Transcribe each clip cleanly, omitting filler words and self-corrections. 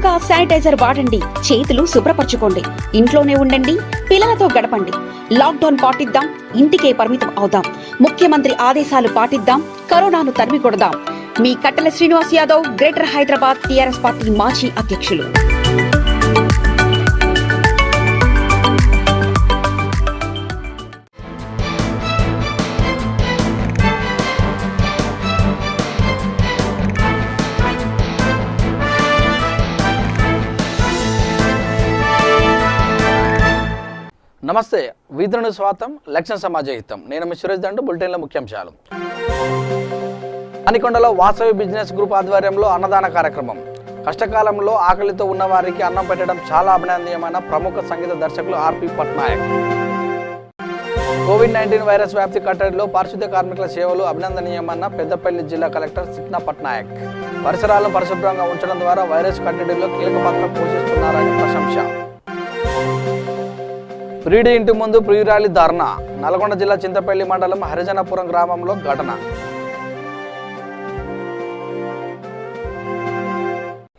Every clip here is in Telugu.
తరచుగా శానిటైజర్ వాడండి, చేతులు శుభ్రపరచుకోండి, ఇంట్లోనే ఉండండి, పిల్లలతో గడపండి. లాక్డౌన్ పాటిద్దాం, ఇంటికే పరిమితం అవుదాం. ముఖ్యమంత్రి ఆదేశాలు పాటిద్దాం, కరోనాను తరిమి కొడదాం. మీ కట్టెల Srinivas Yadav, greater Hyderabad TRS party మాజీ అధ్యక్షులు. నమస్తే, వీధులను స్వాగతం. లక్ష్యం సమాజ హితం. నేను మీ సురేష్ దండు. బులెటిన్ల ముఖ్యాంశాలు. మణికొండలో వాసవి బిజినెస్ గ్రూప్ ఆధ్వర్యంలో అన్నదాన కార్యక్రమం. కష్టకాలంలో ఆకలితో ఉన్న వారికి అన్నం పెట్టడం చాలా అభినందనీయమైన ప్రముఖ సంగీత దర్శకులు ఆర్పి పట్నాయక్. కోవిడ్-19 వైరస్ వ్యాప్తి కట్టడిలో పారిశుద్ధ్య కార్మికుల సేవలు అభినందనీయమన్న పెద్దపల్లి జిల్లా కలెక్టర్ సిక్నా పట్నాయక్. పరిసరాలను పరిశుభ్రంగా ఉంచడం ద్వారా వైరస్ కట్టడిలో కీలక పాత్ర పోషిస్తున్నారని ప్రశంస. ప్రియుడి ఇంటి ముందు ప్రియురాలి ధర్నా. నల్గొండ జిల్లా చింతపల్లి మండలం హరిజనపురం గ్రామంలో ఘటన.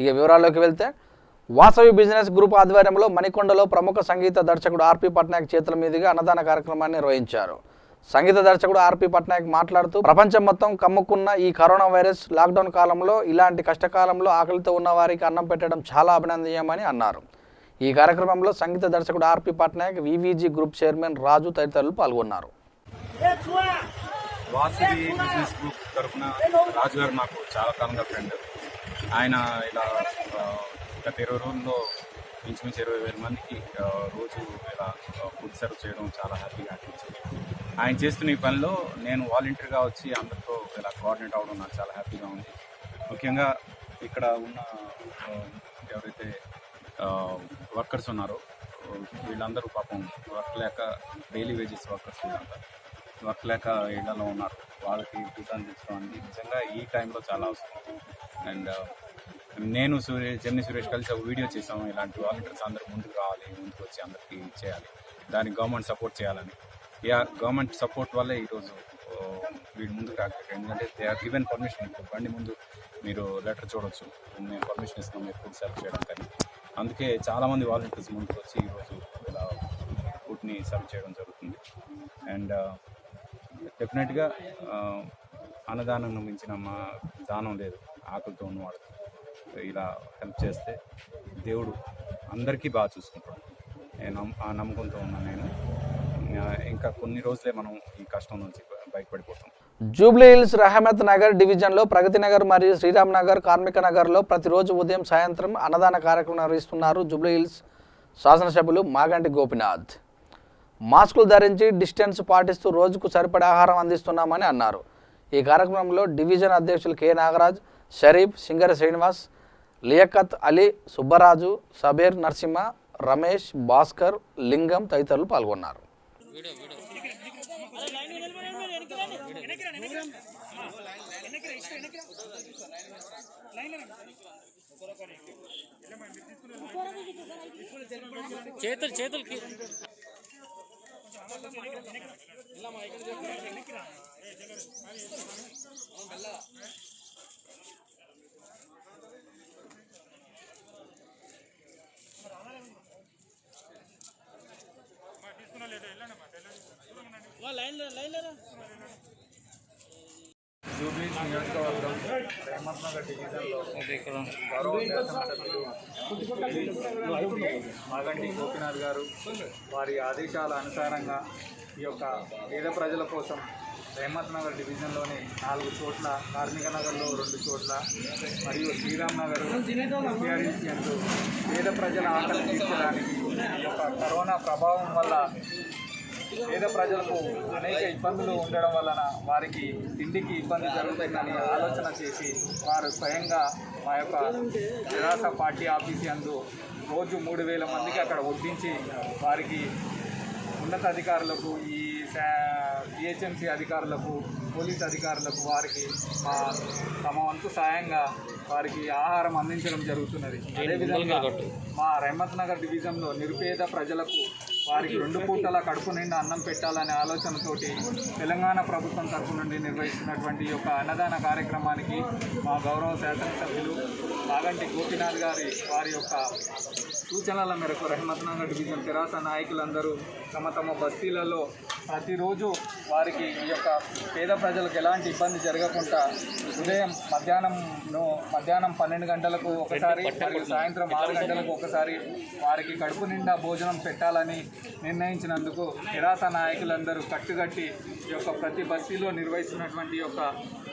ఇక వివరాల్లోకి వెళ్తే, వాసవి బిజినెస్ గ్రూప్ ఆధ్వర్యంలో మణికొండలో ప్రముఖ సంగీత దర్శకుడు ఆర్పి పట్నాయక్ చేతుల మీదుగా అన్నదాన కార్యక్రమాన్ని నిర్వహించారు. సంగీత దర్శకుడు ఆర్పి పట్నాయక్ మాట్లాడుతూ, ప్రపంచం మొత్తం కమ్ముకున్న ఈ కరోనా వైరస్ లాక్డౌన్ కాలంలో ఇలాంటి కష్టకాలంలో ఆకలితో ఉన్న వారికి అన్నం పెట్టడం చాలా అభినందనీయమని అన్నారు. ఈ కార్యక్రమంలో సంగీత దర్శకుడు ఆర్పి పట్నాయక్, వివిజీ గ్రూప్ చైర్మన్ రాజు తదితరులు పాల్గొన్నారు. వాసవి బిజినెస్ గ్రూప్ తరఫున రాజు గారు నాకు చాలా కాలంగా ఫ్రెండ్. ఆయన ఇలా గత 20 రోజుల్లో ఇంచుమించు 20,000 మందికి రోజు ఇలా ఫుడ్ సర్వ్ చేయడం చాలా హ్యాపీగా అనిపించింది. ఆయన చేస్తున్న ఈ పనిలో నేను వాలంటీర్గా వచ్చి అందరితో ఇలా కోఆర్డినేట్ అవ్వడం నాకు చాలా హ్యాపీగా ఉంది. ముఖ్యంగా ఇక్కడ ఉన్న ఎవరైతే వర్కర్స్ ఉన్నారో వీళ్ళందరూ పాపం వర్క్ లేక, డైలీ వేజెస్ వర్కర్స్ వీళ్ళంతా వర్క్ లేక ఇళ్లలో ఉన్నారు. వాళ్ళకి భూతాన్ని తెచ్చుకోవడానికి నిజంగా ఈ టైంలో చాలా అవసరం. అండ్ నేను చెన్నై సురేష్ కలిసి ఒక వీడియో చేసాము. ఇలాంటి వాలంటీర్స్ అందరూ ముందుకు రావాలి, ముందుకు వచ్చి అందరికీ చేయాలి, దానికి గవర్నమెంట్ సపోర్ట్ చేయాలని. గవర్నమెంట్ సపోర్ట్ వల్లే ఈరోజు వీళ్ళు ముందుకు రాగలిగారు. ఎందుకంటే దే ఆర్ గివెన్ పర్మిషన్. ఇప్పుడు బండి ముందు మీరు లెటర్ చూడవచ్చు, మేము పర్మిషన్ ఇస్తున్నాం మీరు ఫుడ్ సర్వ్ చేయడం. కానీ అందుకే చాలామంది వాలంటీర్స్ ముందుకు వచ్చి ఈరోజు ఇలా ఫుడ్ని సర్వ్ చేయడం జరుగుతుంది. అండ్ డెఫినెట్గా అన్నదానం మించిన మా దానం లేదు. ఆకలితో ఉన్నవాడు ఇలా హెల్ప్ చేస్తే దేవుడు అందరికీ బాగా చూసుకుంటాడు. ఆ నమ్మకంతో ఉన్నాను నేను. ఇంకా కొన్ని రోజులే మనం ఈ కష్టం నుంచి బయటపడిపోతాం. జూబ్లీ హిల్స్ రహమత్ నగర్ డివిజన్లో ప్రగతి నగర్ మరియు శ్రీరామ్ నగర్, కార్మిక నగర్లో ప్రతిరోజు ఉదయం సాయంత్రం అన్నదాన కార్యక్రమం నిర్వహిస్తున్నారు జూబ్లీ హిల్స్ శాసనసభ్యులు మాగంటి గోపినాథ్. మాస్కులు ధరించి డిస్టెన్స్ పాటిస్తూ రోజుకు సరిపడే ఆహారం అందిస్తున్నామని అన్నారు. ఈ కార్యక్రమంలో డివిజన్ అధ్యక్షులు కె నాగరాజ్, షరీఫ్, సింగర శ్రీనివాస్, లియకత్ అలీ, సుబ్బరాజు, సబీర్, నరసింహ, రమేష్, భాస్కర్, లింగం తదితరులు పాల్గొన్నారు. చేతులకి జూబ్లీ నియోజకవర్గం రహమత్ నగర్ డివిజన్లో గౌరవ శాసనసభ్యులు మాగంటి గోపినాథ్ గారు వారి ఆదేశాల అనుసారంగా ఈ యొక్క పేద ప్రజల కోసం రహమత్ నగర్ డివిజన్లోని 4 చోట్ల, కార్మిక నగర్లో 2 చోట్ల మరియు శ్రీరామ్ నగర్, ఎస్ఆర్ఈసీ అంటూ పేద ప్రజల ఆకలి తీర్చడానికి ఈ యొక్క కరోనా ప్రభావం వల్ల పేద ప్రజలకు అనేక ఇబ్బందులు ఉండడం వలన వారికి తిండికి ఇబ్బంది జరుగుతుందని ఆలోచన చేసి వారు స్వయంగా మా యొక్క నిరాశ పార్టీ ఆఫీస్ యందు రోజు 3,000 మందికి అక్కడ వడ్డించి వారికి ఉన్నతాధికారులకు, ఈ జిహెచ్ఎంసీ అధికారులకు, పోలీస్ అధికారులకు వారికి తమ వంతు సాయంగా వారికి ఆహారం అందించడం జరుగుతున్నది. అదేవిధంగా మా రహమత్ నగర్ డివిజన్లో నిరుపేద ప్రజలకు వారికి 2 పూటల కడుపు నిండా అన్నం పెట్టాలనే ఆలోచనతోటి తెలంగాణ ప్రభుత్వం తరఫు నుండి నిర్వహిస్తున్నటువంటి ఈ యొక్క అన్నదాన కార్యక్రమానికి మా గౌరవ శాసనసభ్యులు మాగంటి గోపీనాథ్ గారి వారి యొక్క సూచనల మేరకు రహమత్నగర్ డివిజన్ తెరాస నాయకులందరూ తమ తమ బస్తీలలో ప్రతిరోజు వారికి ఈ యొక్క పేద ప్రజలకు ఎలాంటి ఇబ్బంది జరగకుండా ఉదయం మధ్యాహ్నం 12 గంటలకు ఒకసారి మరియు సాయంత్రం 6 గంటలకు ఒకసారి వారికి కడుపు నిండా భోజనం పెట్టాలని నిర్ణయించినందుకు తెరాస నాయకులందరూ కట్టుగట్టి ఈ యొక్క ప్రతి బస్తీలో నిర్వహిస్తున్నటువంటి ఈ యొక్క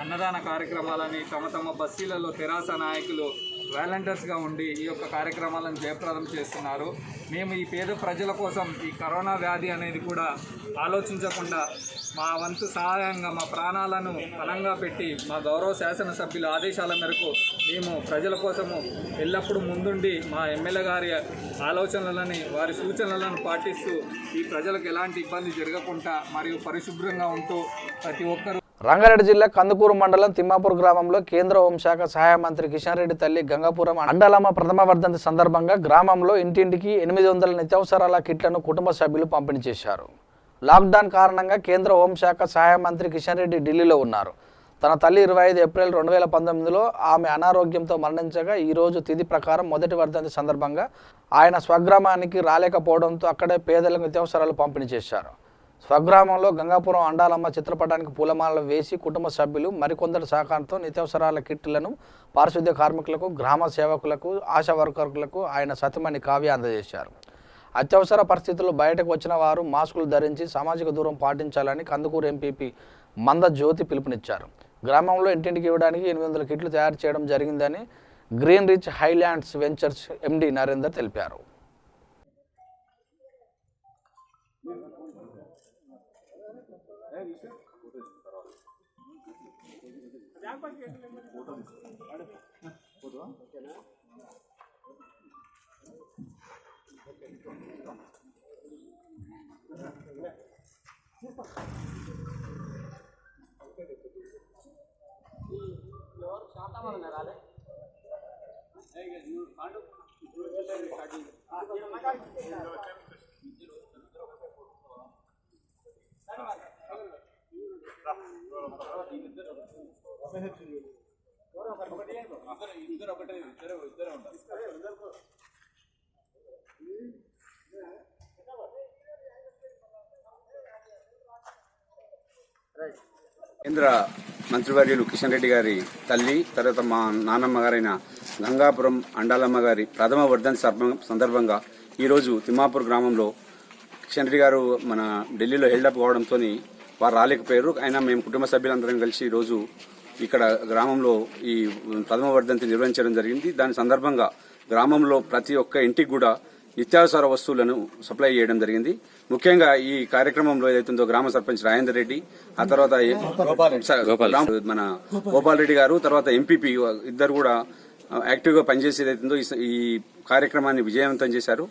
అన్నదాన కార్యక్రమాలని తమ తమ బస్తీలలో తెరాస నాయకులు వాలంటీర్స్గా ఉండి ఈ యొక్క కార్యక్రమాలను జయప్రదం చేస్తున్నారు. మేము ఈ పేద ప్రజల కోసం ఈ కరోనా వ్యాధి అనేది కూడా ఆలోచించకుండా మా వంతు సహాయంగా మా ప్రాణాలను బలంగా పెట్టి మా గౌరవ శాసనసభ్యుల ఆదేశాల మేరకు మేము ప్రజల కోసము ఎల్లప్పుడూ ముందుండి మా ఎమ్మెల్యే గారి ఆలోచనలని వారి సూచనలను పాటిస్తూ ఈ ప్రజలకు ఎలాంటి ఇబ్బంది జరగకుండా మరియు పరిశుభ్రంగా ఉంటూ ప్రతి ఒక్కరూ. రంగారెడ్డి జిల్లా కందుకూరు మండలం తిమ్మాపూర్ గ్రామంలో కేంద్ర హోంశాఖ సహాయ మంత్రి కిషన్ రెడ్డి తల్లి గంగాపురం అండాలమ్మ ప్రథమ వర్ధంతి సందర్భంగా గ్రామంలో ఇంటింటికి 800 నిత్యావసరాల కిట్లను కుటుంబ సభ్యులు పంపిణీ చేశారు. లాక్డౌన్ కారణంగా కేంద్ర హోంశాఖ సహాయ మంత్రి కిషన్ రెడ్డి ఢిల్లీలో ఉన్నారు. తన తల్లి 25 ఏప్రిల్ 2019లో ఆమె అనారోగ్యంతో మరణించగా ఈరోజు తిథి ప్రకారం మొదటి వర్ధంతి సందర్భంగా ఆయన స్వగ్రామానికి రాలేకపోవడంతో అక్కడే పేదలకు నిత్యావసరాలు పంపిణీ చేశారు. స్వగ్రామంలో గంగాపురం అండాలమ్మ చిత్రపటానికి పూలమాలలు వేసి కుటుంబ సభ్యులు మరికొందరి సహకారంతో నిత్యావసరాల కిట్లను పారిశుద్ధ్య కార్మికులకు, గ్రామ సేవకులకు, ఆశా వర్కర్లకు ఆయన సతీమణి కావ్య అందజేశారు. అత్యవసర పరిస్థితుల్లో బయటకు వచ్చిన వారు మాస్కులు ధరించి సామాజిక దూరం పాటించాలని కందుకూరు ఎంపీపీ మంద జ్యోతి పిలుపునిచ్చారు. గ్రామంలో ఇంటింటికి ఇవ్వడానికి 800 కిట్లు తయారు చేయడం జరిగిందని గ్రీన్ రిచ్ హైలాండ్స్ వెంచర్స్ ఎండి నరేందర్ తెలిపారు. కేంద్ర మంత్రివర్యులు కిషన్ రెడ్డి గారి తల్లి, తర్వాత మా నాన్నమ్మ గారైన గంగాపురం అండాలమ్మ గారి ప్రథమ వర్ధంతి సందర్భంగా ఈరోజు తిమ్మాపూర్ గ్రామంలో కిషన్ రెడ్డి గారు మన ఢిల్లీలో హెల్డప్ కావడంతో వారు రాలేకపోయారు. అయినా మేము కుటుంబ సభ్యులందరం కలిసి ఈరోజు ఇక్కడ గ్రామంలో ఈ ప్రథమ వర్ధంతి నిర్వహించడం జరిగింది. దాని సందర్భంగా గ్రామంలో ప్రతి ఒక్క ఇంటికి కూడా నిత్యావసర వస్తువులను సప్లై చేయడం జరిగింది. ముఖ్యంగా ఈ కార్యక్రమంలో ఏదైతుందో గ్రామ సర్పంచ్ రాజేందర్ రెడ్డి, ఆ తర్వాత మన గోపాల్ రెడ్డి గారు, తర్వాత ఎంపీపీ ఇద్దరు కూడా యాక్టివ్ గా పనిచేసి ఏదైతుందో ఈ కార్యక్రమాన్ని విజయవంతం చేశారు.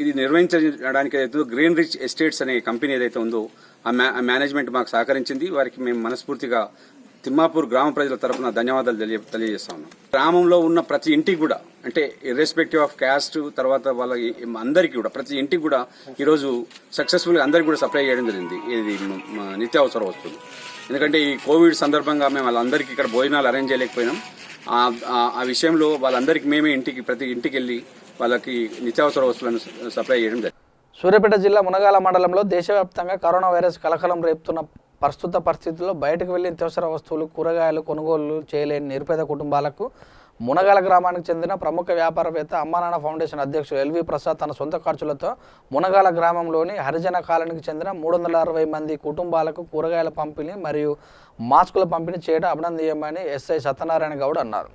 ఇది నిర్వహించడానికి ఏదైతుందో గ్రీన్ రిచ్ ఎస్టేట్స్ అనే కంపెనీ ఏదైతే ఉందో ఆ మేనేజ్మెంట్ మాకు సహకరించింది. వారికి మేము మనస్ఫూర్తిగా తిమ్మాపూర్ గ్రామ ప్రజల తరఫున ధన్యవాదాలు తెలియజేస్తా ఉన్నాం. గ్రామంలో ఉన్న ప్రతి ఇంటికి కూడా, అంటే ఇర్రెస్పెక్టివ్ ఆఫ్ క్యాస్ట్, తర్వాత వాళ్ళ అందరికీ కూడా ప్రతి ఇంటికి కూడా ఈరోజు సక్సెస్ఫుల్ గా అందరికీ కూడా సప్లై చేయడం జరిగింది ఇది నిత్యావసర వస్తువులు. ఎందుకంటే ఈ కోవిడ్ సందర్భంగా మేము వాళ్ళందరికీ ఇక్కడ భోజనాలు అరేంజ్ చేయలేకపోయినాం. ఆ విషయంలో వాళ్ళందరికీ మేమే ప్రతి ఇంటికి వెళ్లి వాళ్ళకి నిత్యావసర వస్తువులను సప్లై చేయడం జరిగింది. సూర్యాపేట జిల్లా మునగాల మండలంలో దేశవ్యాప్తంగా కరోనా వైరస్ కలకలం రేపుతున్న ప్రస్తుత పరిస్థితుల్లో బయటకు వెళ్లి నిత్యావసర వస్తువులు, కూరగాయలు కొనుగోలు చేయలేని నిరుపేద కుటుంబాలకు మునగాల గ్రామానికి చెందిన ప్రముఖ వ్యాపారవేత్త అమ్మానాన్న ఫౌండేషన్ అధ్యక్షుడు ఎల్వి ప్రసాద్ తన సొంత ఖర్చులతో మునగాల గ్రామంలోని హరిజన కాలనీకి చెందిన 360 మంది కుటుంబాలకు కూరగాయల పంపిణీ మరియు మాస్కుల పంపిణీ చేయడం అభినందనీయమని ఎస్ఐ సత్యనారాయణ గౌడ్ అన్నారు.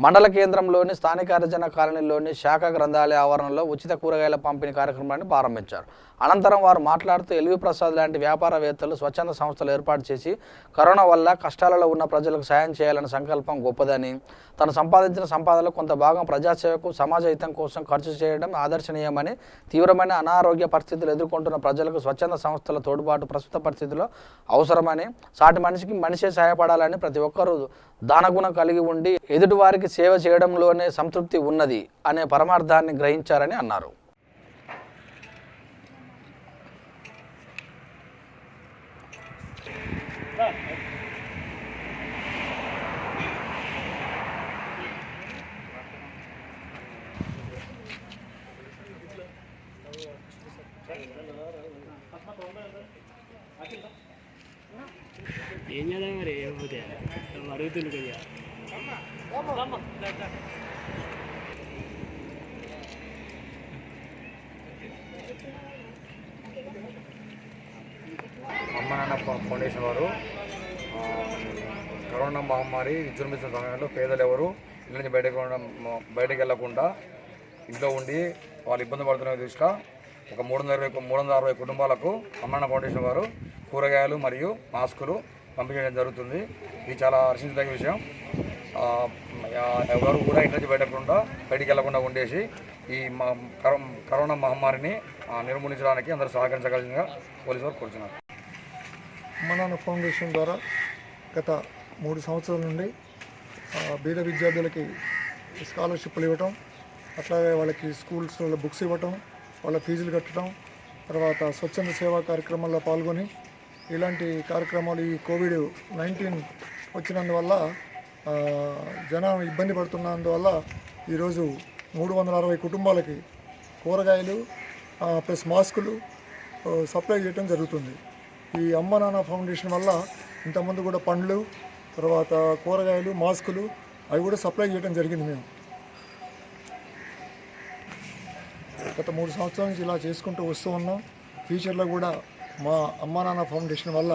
మండల కేంద్రంలోని స్థానిక హరిజన కాలనీలోని శాఖ గ్రంథాలయ ఆవరణలో ఉచిత కూరగాయల పంపిణీ కార్యక్రమాన్ని ప్రారంభించారు. అనంతరం వారు మాట్లాడుతూ ఎల్వి ప్రసాద్ లాంటి వ్యాపారవేత్తలు స్వచ్ఛంద సంస్థలు ఏర్పాటు చేసి కరోనా వల్ల కష్టాలలో ఉన్న ప్రజలకు సాయం చేయాలనే సంకల్పం గొప్పదని, తను సంపాదించిన సంపాదనలో కొంత భాగం ప్రజాసేవకు, సమాజ హితం కోసం ఖర్చు చేయడం ఆదర్శనీయమని, తీవ్రమైన అనారోగ్య పరిస్థితులు ఎదుర్కొంటున్న ప్రజలకు స్వచ్ఛంద సంస్థల తోడ్పాటు ప్రస్తుత పరిస్థితుల్లో అవసరమని, సాటి మనిషికి మనిషే సహాయపడాలని, ప్రతి ఒక్కరూ దానగుణం కలిగి ఉండి ఎదుటివారికి సేవ చేయడంలోనే సంతృప్తి ఉన్నది అనే పరమార్థాన్ని గ్రహించారని అన్నారు. ఏం చేద్దాం మరి ఏమైపోతే అడుగుతుంది కొద్దిగా అమ్మ నాన్న ఫౌండేషన్ వారు కరోనా మహమ్మారి విజృంభిస్తున్న సమయంలో పేదలు ఎవరు ఇళ్ళ నుంచి బయటకు వెళ్లకుండా ఇంట్లో ఉండి వాళ్ళు ఇబ్బంది పడుతున్న దృష్ట్యా ఒక 360 కుటుంబాలకు అమ్మ నాన్న ఫౌండేషన్ వారు కూరగాయలు మరియు మాస్కులు పంపిణీ చేయడం జరుగుతుంది. ఇది చాలా హర్షించదగ్గ విషయం. ఎవరు కూడా ఇంటి నుంచి బయటికి వెళ్లకుండా ఉండేసి ఈ కరోనా మహమ్మారిని నిర్మూలించడానికి అందరూ సహకరించగలిగినగా పోలీసు వారు కోరుతున్నారు. అమ్మ నాన్న ఫౌండేషన్ ద్వారా గత 3 సంవత్సరాల నుండి బీద విద్యార్థులకి స్కాలర్షిప్లు ఇవ్వటం, అట్లాగే వాళ్ళకి స్కూల్స్లో బుక్స్ ఇవ్వటం, వాళ్ళ ఫీజులు కట్టడం, తర్వాత స్వచ్ఛంద సేవా కార్యక్రమాల్లో పాల్గొని ఇలాంటి కార్యక్రమాలు ఈ కోవిడ్-19 వచ్చినందువల్ల జనం ఇబ్బంది పడుతున్నందువల్ల ఈరోజు 360 కుటుంబాలకి కూరగాయలు ప్లస్ మాస్కులు సప్లై చేయడం జరుగుతుంది. ఈ అమ్మ నాన్న ఫౌండేషన్ వల్ల ఇంతకుముందు కూడా పండ్లు, తర్వాత కూరగాయలు, మాస్కులు అవి కూడా సప్లై చేయడం జరిగింది. మేము గత 3 సంవత్సరాల నుంచి ఇలా చేసుకుంటూ వస్తూ ఉన్నాం. ఫ్యూచర్లో కూడా మా అమ్మ నాన్న ఫౌండేషన్ వల్ల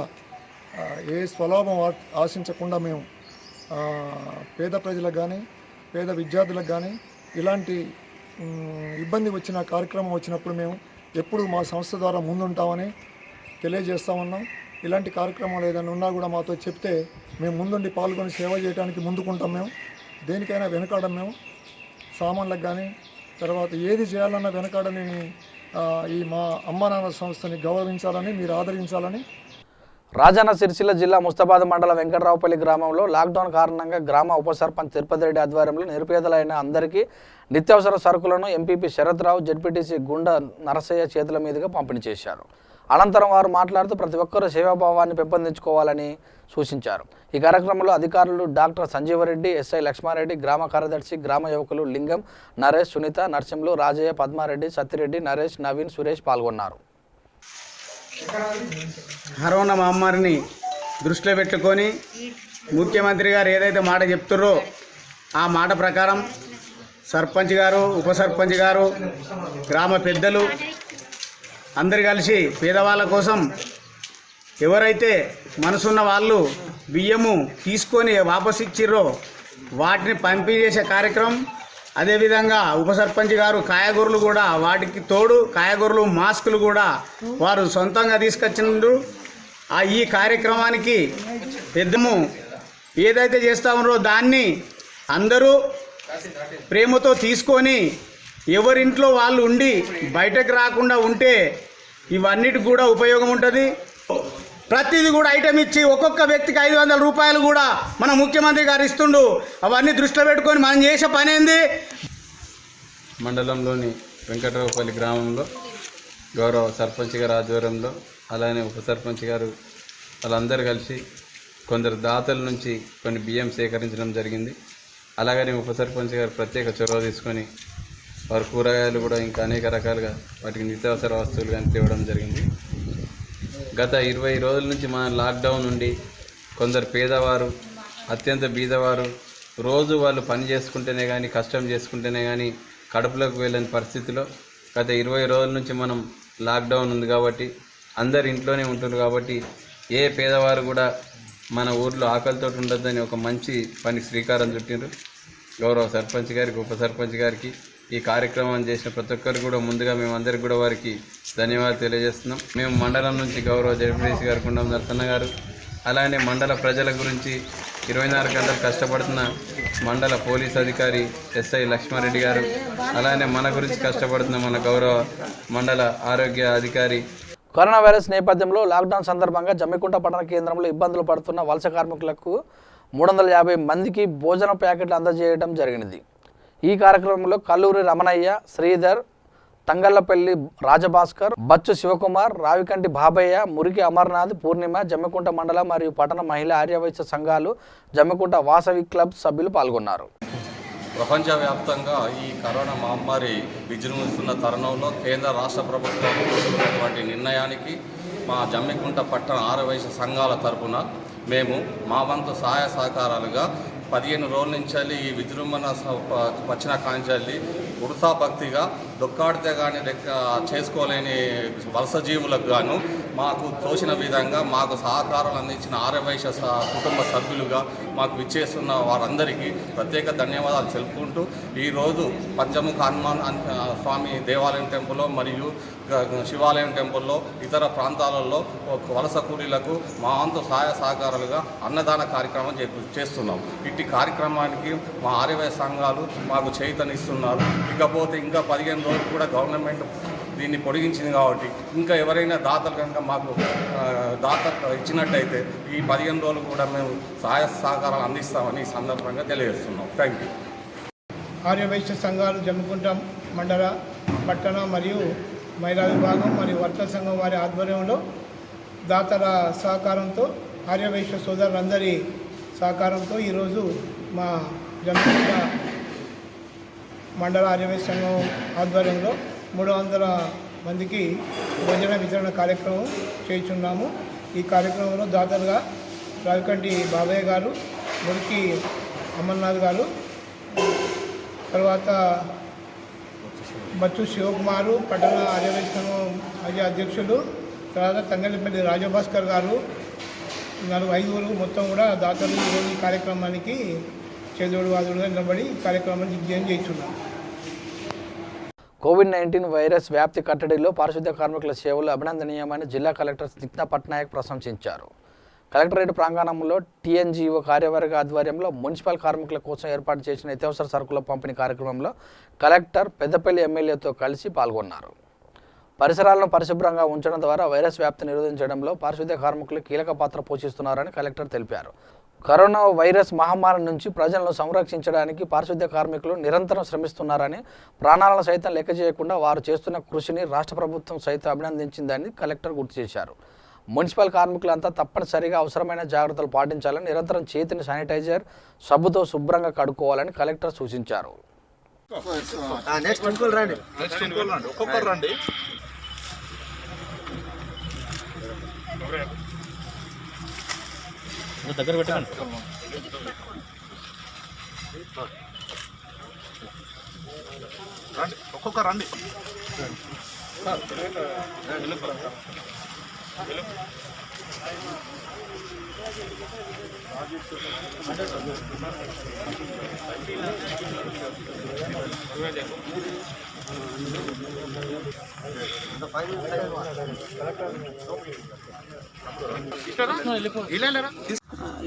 ఏ స్వలాభం ఆశించకుండా మేము పేద ప్రజలకు కానీ పేద విద్యార్థులకు కానీ ఇలాంటి ఇబ్బంది వచ్చిన కార్యక్రమం వచ్చినప్పుడు మేము ఎప్పుడు మా సంస్థ ద్వారా ముందుంటామని తెలియజేస్తూ ఉన్నాం. ఇలాంటి కార్యక్రమాలు ఏదైనా ఉన్నా కూడా మాతో చెప్తే మేము ముందుండి పాల్గొని సేవ చేయడానికి ముందుకుంటాం. మేము దేనికైనా వెనకాడం. మేము సామాన్లకు కానీ తర్వాత ఏది చేయాలన్నా వెనకాడని ఈ మా అమ్మ నాన్న సంస్థని గౌరవించాలని, మీరు ఆదరించాలని. రాజన్న సిరిసిల్ల జిల్లా ముస్తాబాద్ మండల వెంకట్రావుపల్లి గ్రామంలో లాక్డౌన్ కారణంగా గ్రామ ఉప సర్పంచ్ తిరుపతి రెడ్డి ఆధ్వర్యంలో నిరుపేదలైన అందరికీ నిత్యావసర సరుకులను ఎంపీపీ శరత్రావు, జెడ్పీటీసీ గుండా నరసయ్య చేతుల మీదుగా పంపిణీ చేశారు. అనంతరం వారు మాట్లాడుతూ ప్రతి ఒక్కరూ సేవాభావాన్ని పెంపొందించుకోవాలని సూచించారు. ఈ కార్యక్రమంలో అధికారులు డాక్టర్ సంజీవరెడ్డి, ఎస్ఐ లక్ష్మారెడ్డి, గ్రామ కార్యదర్శి, గ్రామ యువకులు లింగం, నరేష్, సునీత, నరసింహులు, రాజయ్య, పద్మారెడ్డి, సత్తిరెడ్డి, నరేష్, నవీన్, సురేష్ పాల్గొన్నారు. కరోనా మహమ్మారిని దృష్టిలో పెట్టుకొని ముఖ్యమంత్రి గారు ఏదైతే మాట చెప్తున్నారో ఆ మాట ప్రకారం సర్పంచ్ గారు, ఉప సర్పంచ్ గారు, గ్రామ పెద్దలు అందరు కలిసి పేదవాళ్ళ కోసం ఎవరైతే మనసున్న వాళ్ళు బియ్యము తీసుకొని వాపసు ఇచ్చిర్రో వాటిని పంపిణీ చేసే కార్యక్రమం. అదేవిధంగా ఉప సర్పంచ్ గారు కాయగూరలు కూడా వాటికి తోడు కాయగూరలు, మాస్కులు కూడా వారు సొంతంగా తీసుకొచ్చినారు. ఈ కార్యక్రమానికి పెద్దము ఏదైతే చేస్తూ ఉన్నారో దాన్ని అందరూ ప్రేమతో తీసుకొని ఎవరింట్లో వాళ్ళు ఉండి బయటకు రాకుండా ఉంటే ఇవన్నిటికి కూడా ఉపయోగం ఉంటుంది. ప్రతిదీ కూడా ఐటమ్ ఇచ్చి ఒక్కొక్క వ్యక్తికి 500 రూపాయలు కూడా మన ముఖ్యమంత్రి గారు ఇస్తుండు. అవన్నీ దృష్టిలో పెట్టుకొని మనం చేసే పని ఏంది. మండలంలోని వెంకట్రావుపల్లి గ్రామంలో గౌరవ సర్పంచ్ గారి ఆధ్వర్యంలో అలానే ఉప సర్పంచ్ గారు వాళ్ళందరూ కలిసి కొందరు దాతల నుంచి కొన్ని బియ్యం సేకరించడం జరిగింది. అలాగనే ఉప సర్పంచ్ గారు ప్రత్యేక చొరవ తీసుకొని వారు కూరగాయలు కూడా ఇంకా అనేక రకాలుగా వాటికి నిత్యావసర వస్తువులు కానీ తేవడం జరిగింది. గత 20 రోజుల నుంచి మన లాక్డౌన్ నుండి కొందరు పేదవారు, అత్యంత బీదవారు రోజు వాళ్ళు పని చేసుకుంటేనే కానీ కష్టం చేసుకుంటేనే కానీ కడుపులోకి వెళ్ళని పరిస్థితిలో గత 20 రోజుల నుంచి మనం లాక్డౌన్ ఉంది కాబట్టి అందరు ఇంట్లోనే ఉంటున్నారు కాబట్టి ఏ పేదవారు కూడా మన ఊర్లో ఆకలితో ఉండొద్దని ఒక మంచి పని శ్రీకారం చుట్టిండ్రు. గౌరవ సర్పంచ్ గారికి, ఉప సర్పంచ్ గారికి, ఈ కార్యక్రమాన్ని చేసిన ప్రతి ఒక్కరు కూడా ముందుగా మేమందరికి కూడా వారికి ధన్యవాదాలు తెలియజేస్తున్నాం. మేము మండలం నుంచి గౌరవ జడ్పీటీసీ గారు కుండం నరసన్న గారు, అలానే మండల ప్రజల గురించి 24 గంటలు కష్టపడుతున్న మండల పోలీస్ అధికారి ఎస్ఐ లక్ష్మారెడ్డి గారు, అలానే మన గురించి కష్టపడుతున్న మన గౌరవ మండల ఆరోగ్య అధికారి. కరోనా వైరస్ నేపథ్యంలో లాక్డౌన్ సందర్భంగా జమ్మికుంట పట్టణ కేంద్రంలో ఇబ్బందులు పడుతున్న వలస కార్మికులకు 350 మందికి భోజన ప్యాకెట్లు అందజేయడం జరిగినది. ఈ కార్యక్రమంలో కల్లూరి రమణయ్య, శ్రీధర్, తంగళ్లపల్లి రాజభాస్కర్, బచ్చు శివకుమార్, రావికంటి బాబయ్య, మురికి అమర్నాథ్, పూర్ణిమ, జమ్మికుంట మండల మరియు పట్టణ మహిళా ఆర్యవైశ్య సంఘాలు, జమ్మికుంట వాసవి క్లబ్ సభ్యులు పాల్గొన్నారు. ప్రపంచవ్యాప్తంగా ఈ కరోనా మహమ్మారి విజృంభిస్తున్న తరుణంలో కేంద్ర రాష్ట్ర ప్రభుత్వం తీసుకున్నటువంటి నిర్ణయానికి మా జమ్మికుంట పట్టణ ఆర్యవైశ్య సంఘాల తరఫున మేము మా వంతు సహాయ సహకారాలుగా 15 రోజుల నుంచి ఈ విజృంభణ వచ్చిన కాంచాలి ఉడతా భక్తిగా దొక్కాడితే కానీ చేసుకోలేని వలస జీవులకు గాను మాకు తోచిన విధంగా మాకు సహకారాలు అందించిన ఆర్యవైశ్య కుటుంబ సభ్యులుగా మాకు విచ్చేస్తున్న వారందరికీ ప్రత్యేక ధన్యవాదాలు తెలుపుకుంటూ ఈరోజు పంచముఖ హనుమాన్ స్వామి దేవాలయం టెంపుల్లో మరియు శివాలయం టెంపుల్లో ఇతర ప్రాంతాలలో వలస కూలీలకు మా వంతు సహాయ సహకారాలుగా అన్నదాన కార్యక్రమం చేస్తున్నాం. ఇట్టి కార్యక్రమానికి మా ఆర్యవైశ్య సంఘాలు మాకు చేయూతనిస్తున్నారు. ఇకపోతే ఇంకా 15 రోజులు కూడా గవర్నమెంట్ దీన్ని పొడిగించింది కాబట్టి ఇంకా ఎవరైనా దాతలు కనుక మాకు దాత ఇచ్చినట్టయితే ఈ 15 రోజులు కూడా మేము సహాయ సహకారాలు అందిస్తామని ఈ సందర్భంగా తెలియజేస్తున్నాం. Thank you. ఆర్యవైశ్య సంఘాలు జమ్మికుంట మండల పట్టణ మరియు మహిళా విభాగం మరియు వర్తక సంఘం వారి ఆధ్వర్యంలో దాతల సహకారంతో ఆర్యవైశ్య సోదరులందరి సహకారంతో ఈరోజు మా జమ్మికుంట మండల ఆర్యవైశ్య సంఘం ఆధ్వర్యంలో 300 మందికి భోజన వితరణ కార్యక్రమం చేయుచున్నాము. ఈ కార్యక్రమంలో దాతలుగా రావికంటి బాబయ్య గారు, మురికి అమర్నాథ్ గారు, తర్వాత బచ్చు శివకుమారు, పట్టణ ఆర్యవైశ్య సంఘం మాజీ అధ్యక్షులు, తర్వాత తంగలిపల్లి రాజభాస్కర్ గారు, 5 మొత్తం కూడా దాతలు ఈరోజు ఈ కార్యక్రమానికి చేదోడు వాదుడుగా నిలబడి ఈ కార్యక్రమాన్ని విజయం చేయించున్నాం. కోవిడ్-19 వైరస్ వ్యాప్తి కట్టడిలో పారిశుద్ధ్య కార్మికుల సేవలు అభినందనీయమని జిల్లా కలెక్టర్ స్నిగ్ధ పట్నాయక్ ప్రశంసించారు. కలెక్టరేట్ ప్రాంగణంలో టీఎన్జీఓ కార్యవర్గ ఆధ్వర్యంలో మున్సిపల్ కార్మికుల కోసం ఏర్పాటు చేసిన నిత్యావసర సరుకుల పంపిణీ కార్యక్రమంలో కలెక్టర్ పెద్దపల్లి ఎమ్మెల్యేతో కలిసి పాల్గొన్నారు. పరిసరాలను పరిశుభ్రంగా ఉంచడం ద్వారా వైరస్ వ్యాప్తి నిరోధించడంలో పారిశుద్ధ్య కార్మికులు కీలక పాత్ర పోషిస్తున్నారని కలెక్టర్ తెలిపారు. కరోనా వైరస్ మహమ్మారి నుంచి ప్రజలను సంరక్షించడానికి పారిశుద్ధ్య కార్మికులు నిరంతరం శ్రమిస్తున్నారని, ప్రాణాలను సైతం లెక్క చేయకుండా వారు చేస్తున్న కృషిని రాష్ట్ర ప్రభుత్వం సైతం అభినందించిందని కలెక్టర్ గుర్తు చేశారు. మున్సిపల్ కార్మికులంతా తప్పనిసరిగా అవసరమైన జాగ్రత్తలు పాటించాలని, నిరంతరం చేతిని శానిటైజర్ సబ్బుతో శుభ్రంగా కడుక్కోవాలని కలెక్టర్ సూచించారు. రండి.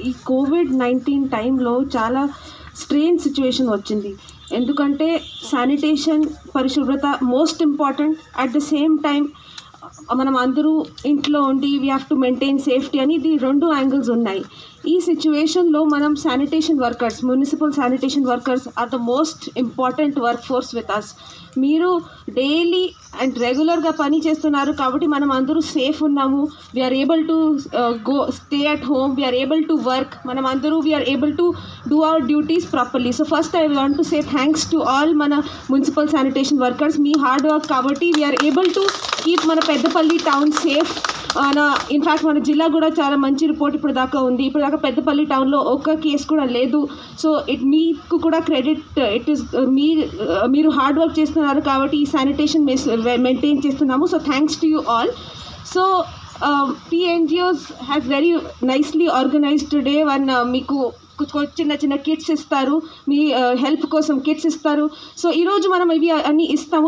ఈ కోవిడ్-19 టైంలో చాలా స్ట్రెయిన్ సిచ్యువేషన్ వచ్చింది. ఎందుకంటే శానిటేషన్, పరిశుభ్రత most important. At the same time మనం అందరూ ఇంట్లో ఉండి we have to maintain safety అని ఇది 2 యాంగిల్స్ ఉన్నాయి. ఈ సిచ్యువేషన్లో మనం sanitation workers, municipal sanitation workers are the most important work force with us. మీరు డైలీ అండ్ రెగ్యులర్గా పని చేస్తున్నారు కాబట్టి మనం అందరూ సేఫ్ ఉన్నాము. We are able to go stay at home, we are able to work, మనం అందరూ we are able to do our duties properly. So first I want to say thanks to all మన మున్సిపల్ శానిటేషన్ వర్కర్స్. మీ హార్డ్ వర్క్ కాబట్టి వీఆర్ ఏబుల్ టు కీప్ మన పెద్దపల్లి టౌన్ సేఫ్. ఇన్ఫ్యాక్ట్ మన జిల్లా కూడా చాలా మంచి రిపోర్ట్ ఇప్పుడు దాకా ఉంది. ఇప్పుడు దాకా పెద్దపల్లి టౌన్లో ఒక్క కేసు కూడా లేదు. సో మీకు కూడా క్రెడిట్. ఇట్ ఈస్ మీరు హార్డ్ వర్క్ చేస్తున్నారు కాబట్టి ఈ శానిటేషన్ మెయింటైన్ చేస్తున్నాము. So thanks to you all. So PNGOs has very nicely organized today. మీకు చిన్న చిన్న కిట్స్ ఇస్తారు, మీ హెల్ప్ కోసం కిట్స్ ఇస్తారు. సో ఈరోజు మనం ఇవి అన్నీ ఇస్తాము.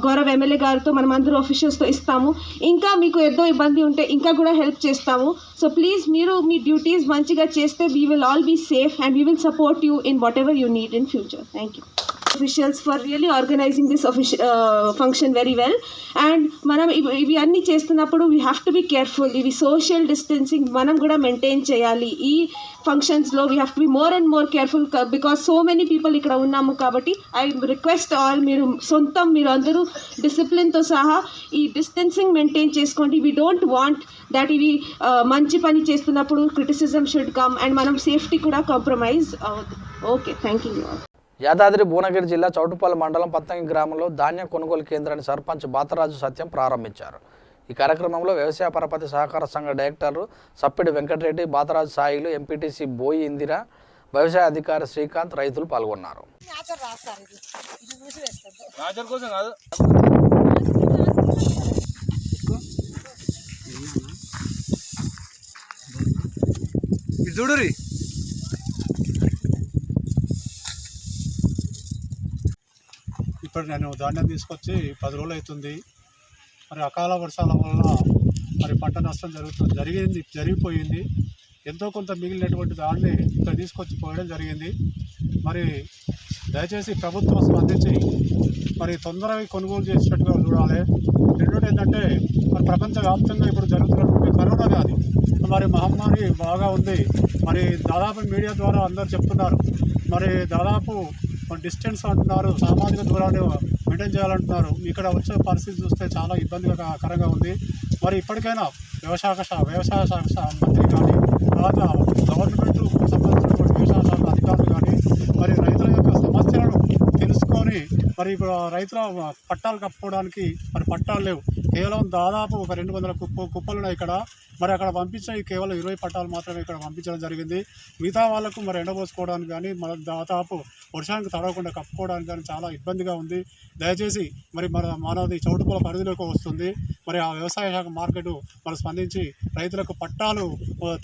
గౌరవ ఎమ్మెల్యే గారితో మనం అందరూ ఆఫీషియల్స్తో ఇస్తాము. ఇంకా మీకు ఏదో ఇబ్బంది ఉంటే ఇంకా కూడా హెల్ప్ చేస్తాము. సో ప్లీజ్ మీరు మీ డ్యూటీస్ మంచిగా చేస్తే we will all be safe and we will support you in whatever you need in future. Thank you officials for really organizing this function very well. And మనం ఇవి అన్నీ చేస్తున్నప్పుడు we have to be careful. ఇవి సోషల్ డిస్టెన్సింగ్ మనం కూడా మెయింటైన్ చేయాలి. ఈ ఫంక్షన్స్లో we have to be more and more careful because so many people ఇక్కడ ఉన్నాము కాబట్టి I request all మీరు అందరూ డిసిప్లిన్తో సహా ఈ డిస్టెన్సింగ్ మెయింటైన్ చేసుకోండి. we don't want that ఇవి మంచి పని చేస్తున్నప్పుడు criticism should come and మనం సేఫ్టీ కూడా కాంప్రమైజ్ అవ్వదు. Okay, thank you. Yadadri Bhuvanagiri జిల్లా చౌటుపల్లి మండలం పత్తంగి గ్రామంలో ధాన్యం కొనుగోలు కేంద్రాన్ని సర్పంచ్ బాతరాజు సత్యం ప్రారంభించారు. ఈ కార్యక్రమంలో వ్యవసాయ పరపతి సహకార సంఘ డైరెక్టర్లు సప్పిడి వెంకటరెడ్డి, బాతరాజు సాయిలు, ఎంపీటీసీ బోయి ఇందిర, వ్యవసాయ అధికారి శ్రీకాంత్ తదితరులు పాల్గొన్నారు. ఇప్పుడు నేను ధాన్యం తీసుకొచ్చి 10 రోజులు అవుతుంది. మరి అకాల వర్షాల వల్ల మరి పంట నష్టం జరిగిపోయింది. ఎంతో కొంత మిగిలినటువంటి దాన్ని ఇక్కడ తీసుకొచ్చి పోయడం జరిగింది. మరి దయచేసి ప్రభుత్వం స్పందించి మరి తొందరగా కొనుగోలు చేసేటట్టుగా చూడాలి. రెండోది ఏంటంటే మరి ప్రపంచవ్యాప్తంగా ఇప్పుడు జరుగుతున్నటువంటి కరోనా వ్యాధి మరి మహమ్మారి బాగా ఉంది. మరి దాదాపు మీడియా ద్వారా అందరూ చెప్తున్నారు. మరి దాదాపు డిస్టెన్స్ అంటున్నారు, సామాజిక దూరాన్ని మెయింటైన్ చేయాలంటున్నారు. ఇక్కడ వచ్చే పరిస్థితి చూస్తే చాలా ఇబ్బందికరంగా ఉంది. మరి ఇప్పటికైనా వ్యవసాయ శాఖ మంత్రి కానీ, తర్వాత గవర్నమెంట్ సంబంధించినటువంటి వ్యవసాయ శాఖ అధికారులు కానీ మరి రైతుల యొక్క సమస్యలను తెలుసుకొని మరి ఇప్పుడు రైతుల పట్టాలు కప్పుకోవడానికి మరి పట్టాలు లేవు. కేవలం దాదాపు ఒక 200 కుప్పలు ఉన్నాయి ఇక్కడ. మరి అక్కడ పంపించిన కేవలం 20 పట్టాలు మాత్రమే ఇక్కడ పంపించడం జరిగింది. మిగతా వాళ్ళకు మరి ఎండబోసుకోవడానికి కానీ మన దాదాపు వర్షానికి తడవకుండా కప్పుకోవడానికి కానీ చాలా ఇబ్బందిగా ఉంది. దయచేసి మరి మనది చౌటుపల పరిధిలోకి వస్తుంది. మరి ఆ వ్యవసాయ శాఖ మార్కెట్ మనం స్పందించి రైతులకు పట్టాలు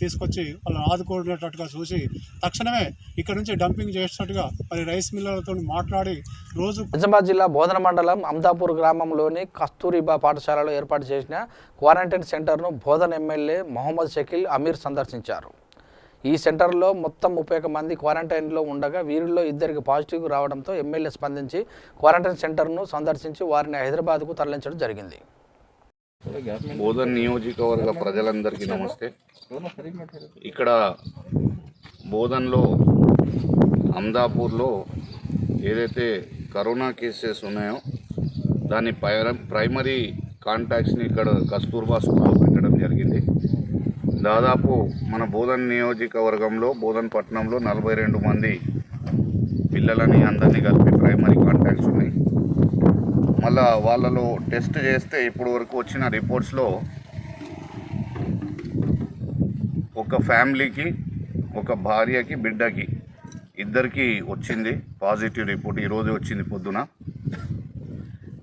తీసుకొచ్చి వాళ్ళని ఆదుకునేటట్టుగా చూసి తక్షణమే ఇక్కడ నుంచి డంపింగ్ చేసేటట్టుగా మరి రైస్ మిల్లర్లతో మాట్లాడి రోజు. నిజామాబాద్ జిల్లా బోధన మండలం అమ్దాపూర్ గ్రామంలోని కస్తూరిబా పాఠశాలలో ఏర్పాటు చేసిన క్వారంటైన్ సెంటర్ను బోధన ఎమ్మెల్యే మొహమ్మద్ షకీల్ అమీర్ సందర్శించారు. ఈ సెంటర్లో మొత్తం 31 మంది క్వారంటైన్లో ఉండగా వీరిలో 2 పాజిటివ్ రావడంతో ఎమ్మెల్యే స్పందించి క్వారంటైన్ సెంటర్ను సందర్శించి వారిని హైదరాబాద్కు తరలించడం జరిగింది. బోధన్ నియోజకవర్గ ప్రజలందరికీ నమస్తే. ఇక్కడ బోధన్లో అమ్దాపూర్లో ఏదైతే కరోనా కేసెస్ ఉన్నాయో దాని ప్రైమరీ కాంటాక్ట్స్ని ఇక్కడ కస్తూర్బా స్కూల్లో పెట్టడం జరిగింది. దాదాపు మన బోధన్ నియోజకవర్గంలో బోధన్ పట్టణంలో 42 మంది పిల్లలని అందరినీ కలిపి ప్రైమరీ కాంటాక్ట్స్ ఉన్నాయి. మళ్ళా వాళ్ళలో టెస్ట్ చేస్తే ఇప్పుడు వరకు వచ్చిన రిపోర్ట్స్లో ఒక ఫ్యామిలీకి, ఒక భార్యకి, బిడ్డకి ఇద్దరికి వచ్చింది పాజిటివ్ రిపోర్ట్. ఈరోజు వచ్చింది పొద్దున.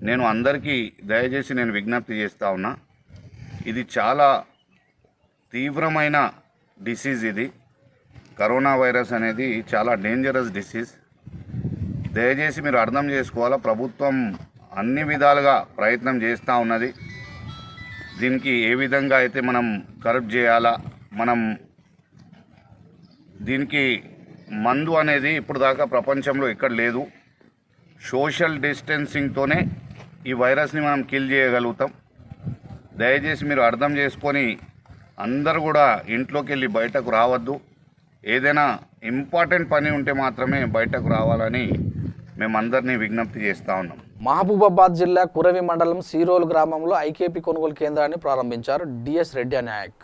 నేను అందరికీ దయచేసి నేను విజ్ఞప్తి చేస్తూ ఉన్నా, ఇది చాలా తీవ్రమైన డిసీజ్. ఇది కరోనా వైరస్ అనేది చాలా డేంజరస్ డిసీజ్. దయచేసి మీరు అర్థం చేసుకోవాలా, ప్రభుత్వం అన్ని విధాలుగా ప్రయత్నం చేస్తూ ఉన్నది. దీనికి ఏ విధంగా అయితే మనం కరెక్ట్ చేయాలా, మనం దీనికి మందు అనేది ఇప్పుడు దాకా ప్రపంచంలో ఎక్కడ లేదు. సోషల్ డిస్టెన్సింగ్తోనే ఈ వైరస్ని మనం కిల్ చేయగలుగుతాం. దయచేసి మీరు అర్థం చేసుకొని అందరూ కూడా ఇంట్లోకి వెళ్ళి బయటకు రావద్దు. ఏదైనా ఇంపార్టెంట్ పని ఉంటే మాత్రమే బయటకు రావాలని మేమందరినీ విజ్ఞప్తి చేస్తూ ఉన్నాం. మహబూబాబాద్ జిల్లా కురవి మండలం సీరోలు గ్రామంలో ఐకేపీ కొనుగోలు కేంద్రాన్ని ప్రారంభించారు డిఎస్ రెడ్డి నాయక్.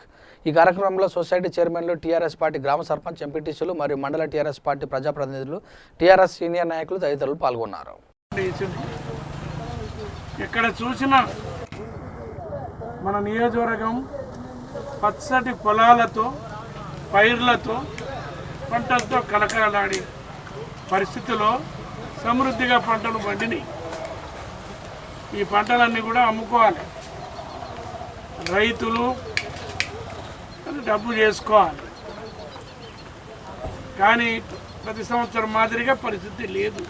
ఈ కార్యక్రమంలో సొసైటీ చైర్మన్లు, టీఆర్ఎస్ పార్టీ గ్రామ సర్పంచ్, ఎంపీటీసీలు మరియు మండల టీఆర్ఎస్ పార్టీ ప్రజాప్రతినిధులు, టీఆర్ఎస్ సీనియర్ నాయకులు తదితరులు పాల్గొన్నారు. ఎక్కడ చూసినా మన నియోజకవర్గం పచ్చటి పొలాలతో, పైర్లతో, పంటలతో కలకలాడి పరిస్థితిలో సమృద్ధిగా పంటలు పండినాయి. ఈ పంటలన్నీ కూడా అమ్ముకోవాలి, రైతులు డబ్బు చేసుకోవాలి. కానీ ప్రతి సంవత్సరం మాదిరిగా పరిస్థితి లేదు.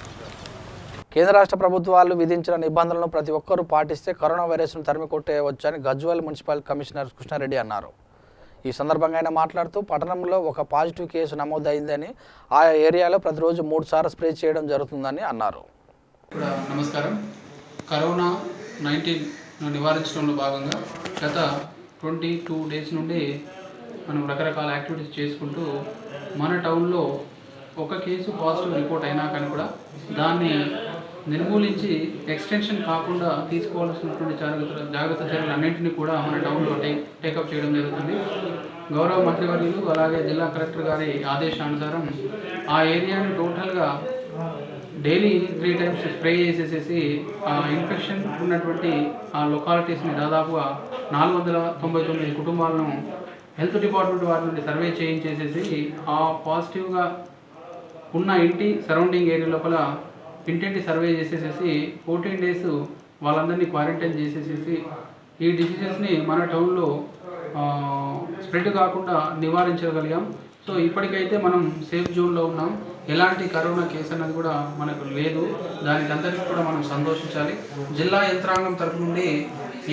కేంద్ర రాష్ట్ర ప్రభుత్వాలు విధించిన నిబంధనలను ప్రతి ఒక్కరూ పాటిస్తే కరోనా వైరస్ను తరిమి కొట్టేయవచ్చని గజ్వేల్ మున్సిపల్ కమిషనర్ కృష్ణారెడ్డి అన్నారు. ఈ సందర్భంగా ఆయన మాట్లాడుతూ పట్టణంలో ఒక పాజిటివ్ కేసు నమోదైందని, ఆయా ఏరియాలో ప్రతిరోజు 3 సార్లు స్ప్రే చేయడం జరుగుతుందని అన్నారు. నమస్కారం. కరోనా 19 నివారించడంలో భాగంగా గత 22 డేస్ నుండి మనం రకరకాల యాక్టివిటీస్ చేసుకుంటూ మన టౌన్లో ఒక కేసు పాజిటివ్ రిపోర్ట్ అయినా కానీ కూడా దాన్ని నిర్మూలించి ఎక్స్టెన్షన్ కాకుండా తీసుకోవాల్సినటువంటి జాగ్రత్త చర్యలు అన్నింటినీ కూడా మన టౌన్లో టేకప్ చేయడం జరుగుతుంది. గౌరవ మంత్రివర్యులు అలాగే జిల్లా కలెక్టర్ గారి ఆదేశానుసారం ఆ ఏరియాని టోటల్గా డైలీ 3 times స్ప్రే చేసేసేసి ఆ ఇన్ఫెక్షన్ ఉన్నటువంటి ఆ లొకాలిటీస్ని దాదాపుగా 499 కుటుంబాలను హెల్త్ డిపార్ట్మెంట్ వారి నుండి సర్వే చేయించేసేసి ఆ పాజిటివ్గా ఉన్న ఇంటి సరౌండింగ్ ఏరియా లోపల ఇంటింటి సర్వే చేసేసేసి 14 days వాళ్ళందరినీ క్వారంటైన్ చేసేసేసి ఈ డిసీజెస్ని మన టౌన్లో స్ప్రెడ్ కాకుండా నివారించగలిగాం. సో ఇప్పటికైతే మనం సేఫ్ జోన్లో ఉన్నాం. ఎలాంటి కరోనా కేసు అనేది కూడా మనకు లేదు. దానికి అందరికీ కూడా మనం సంతోషించాలి. జిల్లా యంత్రాంగం తరఫు నుండి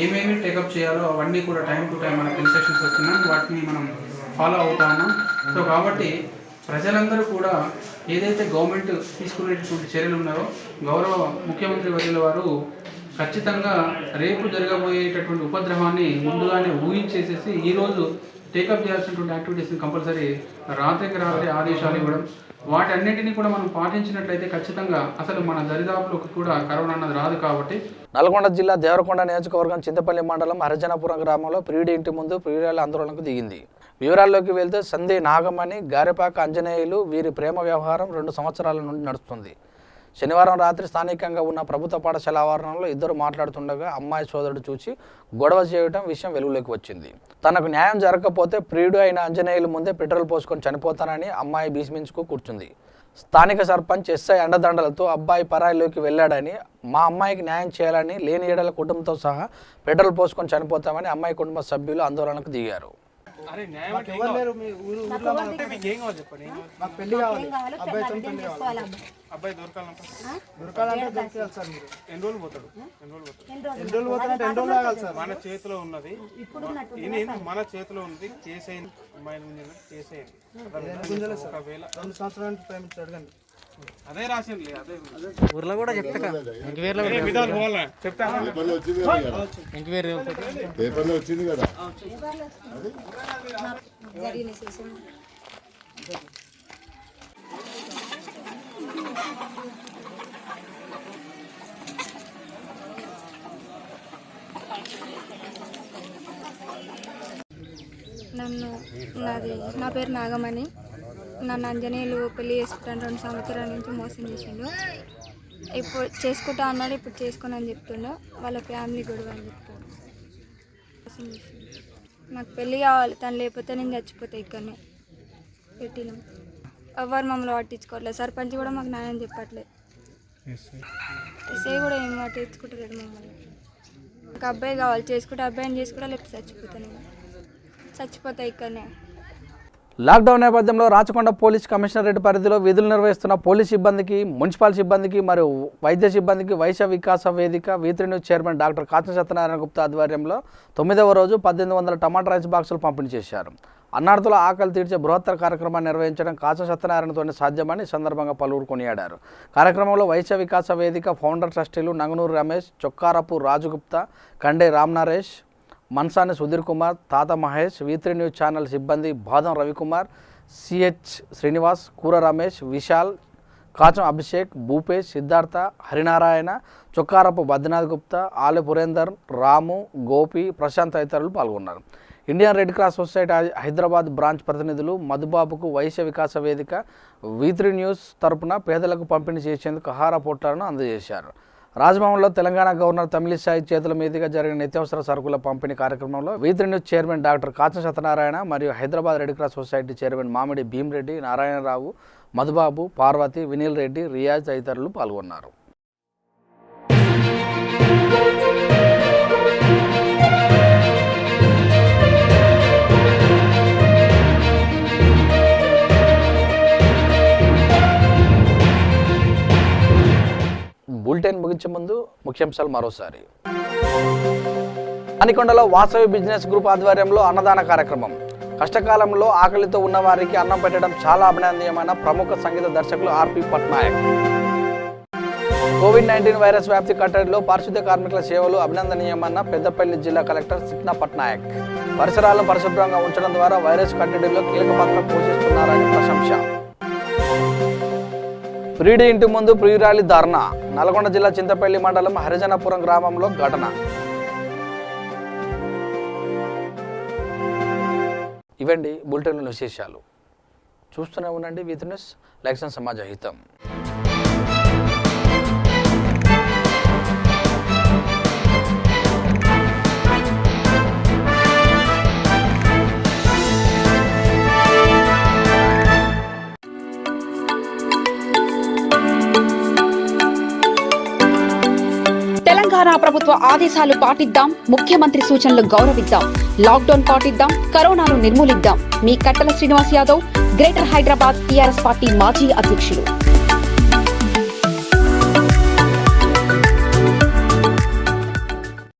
ఏమేమి టేకప్ చేయాలో అవన్నీ కూడా టైం టు టైం మనకు ఇన్స్ట్రక్షన్స్ వస్తున్నాం. వాటిని మనం ఫాలో అవుతా ఉన్నాం. సో కాబట్టి ప్రజలందరూ కూడా ఏదైతే గవర్నమెంట్ తీసుకునేటటువంటి చర్యలు ఉన్నాయో గౌరవ ముఖ్యమంత్రి వర్యుల వారు ఖచ్చితంగా రేపు జరగబోయేటటువంటి ఉపద్రవాన్ని ముందుగానే ఊహించేసేసి ఈరోజు టేకప్ చేయాల్సినటువంటి యాక్టివిటీస్ని కంపల్సరీ రాత్రికి రాత్రి ఆదేశాలు ఇవ్వడం, వాటన్నింటినీ కూడా మనం పాటించినట్లయితే ఖచ్చితంగా అసలు మన దరిదాపులకు కూడా కరోనా అన్నది రాదు. కాబట్టి నల్గొండ జిల్లా దేవరకొండ నియోజకవర్గం చింతపల్లి మండలం హరిజనపురం గ్రామంలో ప్రియుడి ఇంటి ముందు ప్రియురాల ఆందోళనకు దిగింది. వివరాల్లోకి వెళ్తే సందే నాగమణి, గారెపాక ఆంజనేయులు వీరి ప్రేమ వ్యవహారం 2 సంవత్సరాల నుండి నడుస్తుంది. శనివారం రాత్రి స్థానికంగా ఉన్న ప్రభుత్వ పాఠశాల ఆవరణలో ఇద్దరు మాట్లాడుతుండగా అమ్మాయి సోదరుడు చూసి గొడవ చేయడం విషయం వెలుగులోకి వచ్చింది. తనకు న్యాయం జరగకపోతే ప్రియుడు అయిన ఆంజనేయులు ముందే పెట్రోల్ పోసుకొని చనిపోతానని అమ్మాయి భీష్మించుకు కూర్చుంది. స్థానిక సర్పంచ్ ఎస్ఐ అండదండలతో అబ్బాయి పరాయిలోకి వెళ్ళాడని, మా అమ్మాయికి న్యాయం చేయాలని, లేని ఏడల కుటుంబంతో సహా పెట్రోల్ పోసుకొని చనిపోతామని అమ్మాయి కుటుంబ సభ్యులు ఆందోళనకు దిగారు. అబ్బాయి దొరకాలంటే దొరకాలి సార్. మీరు ఎన్ని రోజులు పోతాడు? మన చేతిలో ఉన్నది, మన చేతిలో ఉంది. కేసు అయింది, అమ్మాయి కేసు అయింది. ఒకవేళ 2 సంవత్సరాల టైం అడగండి. అదే రాసింది, అదే ఊర్లో కూడా చెప్తా వచ్చింది కదా. నా పేరు నాగమణి. నన్ను ఆంజనేయులు పెళ్లి చేసుకుంటాను 2 సంవత్సరాల నుంచి మోసం చేసిండు. ఇప్పుడు చేసుకుంటా అన్నాడు, ఇప్పుడు చేసుకుని అని చెప్తుండో. వాళ్ళ ఫ్యామిలీ గొడవ అని చెప్తాడు. మోసం చేసిండు. నాకు పెళ్ళి కావాలి, తను లేకపోతే నేను చచ్చిపోతా. ఇక్కడనే పెట్టినాం. ఎవరు మమ్మల్ని పట్టించుకోవట్లేదు. సర్పంచ్ కూడా మాకు న్యాయం చెప్పట్లేదు. ఎస్ఐ కూడా ఏం పట్టించుకుంటలేదు మమ్మల్ని. ఒక అబ్బాయి కావాలి, చేసుకుంటే అబ్బాయిని చేసుకుంటా, లేకపోతే చచ్చిపోతా. నేను చచ్చిపోతా ఇక్కడనే. లాక్డౌన్ నేపథ్యంలో రాచకొండ పోలీస్ కమిషనరేట్ పరిధిలో విధులు నిర్వహిస్తున్న పోలీస్ సిబ్బందికి, మున్సిపల్ సిబ్బందికి మరియు వైద్య సిబ్బందికి వైశ్య వికాస వేదిక V3 news chairman doctor Kacham Satyanarayana Gupta ఆధ్వర్యంలో 9వ రోజు 1800 టమాటా రైస్ బాక్సులు పంపిణీ చేశారు. అన్నార్థుల ఆకలి తీర్చే బృహత్తర కార్యక్రమాన్ని నిర్వహించడం కాచం సత్యనారాయణతోనే సాధ్యమని సందర్భంగా పలువురు కొనియాడారు. కార్యక్రమంలో వైశ్య వికాస వేదిక ఫౌండర్ ట్రస్టీలు నంగనూరు రమేష్, చొక్కారపు రాజుగుప్తా, కండే రామ్నరేష్, మన్సాని సుధీర్ కుమార్, తాత మహేష్, V3 న్యూస్ ఛానల్ సిబ్బంది బాదం రవికుమార్, CH శ్రీనివాస్, కూర రమేష్, విశాల్, కాచం అభిషేక్, భూపేష్, సిద్ధార్థ, హరినారాయణ, చొక్కారపు బద్రీనాథ్ గుప్తా, ఆలె పురేందర్, రాము, గోపి, ప్రశాంత్ తదితరులు పాల్గొన్నారు. Indian red cross society Hyderabad branch ప్రతినిధులు మధుబాబుకు వైశ్య వికాస వేదిక V3 న్యూస్ తరపున పేదలకు పంపిణీ చేసేందుకు ఆహార పొట్లాలను అందజేశారు. రాజ్భవన్లో తెలంగాణ గవర్నర్ తమిళిసై చేతుల మీదుగా జరిగిన నిత్యావసర సరుకుల పంపిణీ కార్యక్రమంలో V3 news chairman doctor Kacham Satyanarayana మరియు Hyderabad red cross society chairman Mamidi Bhimreddy, Narayana Rao, Madhubabu, Parvati, Vineel Reddy, Riyaz తదితరులు పాల్గొన్నారు. బులెటిన్ ముగించే ముందు ముఖ్యాంశాలు మరోసారి. అనికొండలో వాసవి బిజినెస్ గ్రూప్ ఆధ్వర్యంలో అన్నదాన కార్యక్రమం. కష్టకాలంలో ఆకలితో ఉన్న వారికి అన్నం పెట్టడం చాలా అభినందనీయమైన ప్రముఖ సంగీత దర్శకులు RP పట్నాయక్. COVID-19 వైరస్ వ్యాప్తి కట్టడిలో పారిశుద్ధ్య కార్మికుల సేవలు అభినందనీయమన్న పెద్దపల్లి జిల్లా కలెక్టర్ సిక్నా పట్నాయక్. పరిసరాలను పరిశుభ్రంగా ఉంచడం ద్వారా వైరస్ కట్టడిలో కీలక పాత్ర పోషిస్తున్నారని ప్రశంస. ప్రియుడి ఇంటి ముందు ప్రియురాలి ధర్నా. నల్గొండ జిల్లా చింతపల్లి మండలం హరిజనపురం గ్రామంలో ఘటన. ఇవండి బులెటిన్ల విశేషాలు. చూస్తూనే ఉండండి V3 న్యూస్. లైక్ అండ్ సమాజ హితం. తెలంగాణ ప్రభుత్వ ఆదేశాలు పాటిద్దాం, ముఖ్యమంత్రి సూచనలు గౌరవిద్దాం, లాక్డౌన్ పాటిద్దాం, కరోనాను నిర్మూలిద్దాం. మీ కట్టల Srinivas Yadav, greater Hyderabad TRS party మాజీ అధ్యక్షులు.